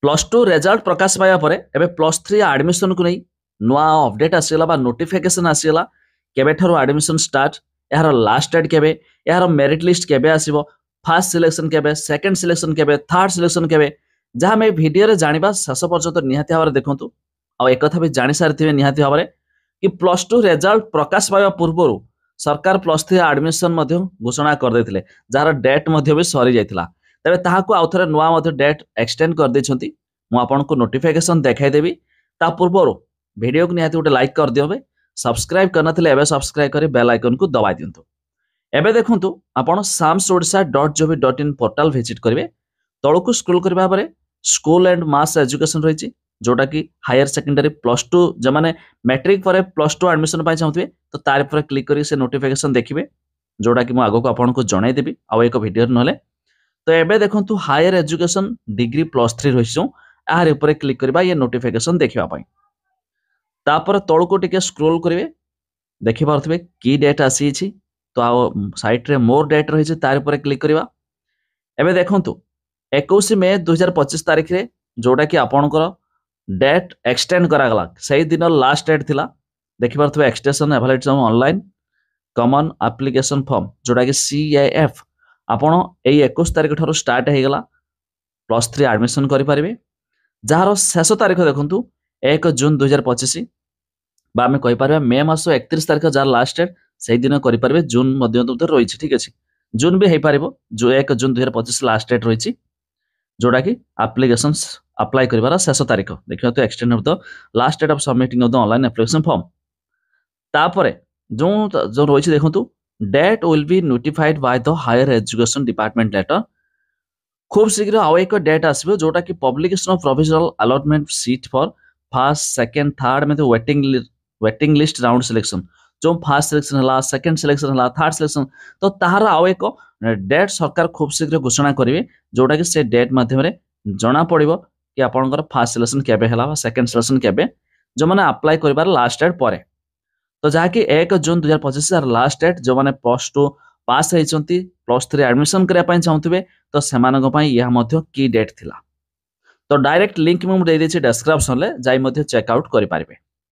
Plus two result प्रकाश पाया पर एबे प्लस थ्री एडमिशन को नहीं नुआ अपडेट आसीगला बा नोटिफिकेशन आसीगला केबे ठारो एडमिशन स्टार्ट यार लास्ट डेट केबे यार मेरिट लिस्ट केबे आसीबो फर्स्ट सिलेक्शन केबे सेकंड सिलेक्शन केबे थर्ड सिलेक्शन केबे जहाँ मैं वीडियो रे जानिबा शेष पर्यंत निहाती भाव देखंतु आ एक कथा भी जानि सारिथिबे निहाती भाव कि प्लस टू रिजल्ट प्रकाश पाया पूर्व सरकार प्लस थ्री एडमिशन मध्य घोषणा कर देथिले जार डेट मध्य भी सरी जाइथिला तेबे ताहाकु आउ थरे नुआ मध्य डेट एक्सटेंड कर दैछंती मु आपनको नोटिफिकेशन देखाई देबी ता पूर्व वीडियो को निहाती गोटे लाइक कर दियोबे सब्सक्राइब करनथिले एबे सब्सक्राइब करी बेल आइकन को दबाई दियंतु एबे देखंतु आपण samsodisha.gov.in पोर्टल विजिट करिवे तळकु स्क्रॉल करबा परे स्कूल एंड मास एजुकेशन रहिछि जोटा कि हायर सेकेंडरी प्लस टू जो माने मैट्रिक पर प्लस टू एडमिशन पाई चाहूथिबे तो तार पर क्लिक करी से नोटिफिकेशन देखिबे जोटा कि मु आगो को आपनको जणाई देबी आ एक वीडियो नले तो एबे देखंतु higher education degree plus three रहिछौ आर ऊपर क्लिक करबा ये नोटिफिकेशन देखिबा पई तापर तळको टिके स्क्रॉल करिवे देखि पारथबे की डेट आसी छि तो आ साइट रे मोर डेट रहिछि तार ऊपर क्लिक करबा एबे देखंतु 21 मई 2025 तारिख रे जोटा कि आपनकर डेट एक्सटेंड करा गला सही दिन लास्ट डेट थिला देखि पारथबे एक्सटेंशन एवैलिडेशन ऑनलाइन कॉमन एप्लीकेशन फॉर्म जोटा कि CAF आपण एई 21 तारिख ठारो स्टार्ट हे गला प्लस थ्री एडमिशन करि परिबे जार शेष तारिख देखंतु 1 जून 2025 बा आमे कहि परबा मे मास 31 तारिख जार लास्ट डेट सही दिन करि परबे जून मध्य तो रही ठीक अछि जून भी हे पारिबो जो 1 जून 2025 लास्ट डेट रही जोटा कि एप्लीकेशन अप्लाई करिवार शेष तारिख देखियो तो extend of the last date of submitting of the online application form तापरे जो जो रही देखंतु date will be notified by the higher education department letter खूब शीघ्र आउ एक डेट आसबो जोटा कि publication of provisional allotment seat for first second third में तो वेटिंग लिस्ट राउंड सिलेक्शन जो फर्स्ट सिलेक्शन हला सेकंड सिलेक्शन हला थर्ड सिलेक्शन तो ताहार आउ एक डेट सरकार खूब शीघ्र घोषणा करिवे जोटा कि से डेट माध्यम रे जना पड़िबो कि आपनकर फर्स्ट सिलेक्शन केबे हला सेकंड सिलेक्शन केबे जो माने अप्लाई करिवार लास्ट डेट परे तो जहाँकि 1 जून 2025 लास्ट डेट जो माने प्लस टू पास होइचंती प्लस थ्री एडमिशन करिया पई चाहूथिबे तो सेमानक पई यह मध्य की डेट थिला तो डायरेक्ट लिंक मु दे देछि डिस्क्रिप्शन ले जाई मध्य चेक आउट करि पारिबे।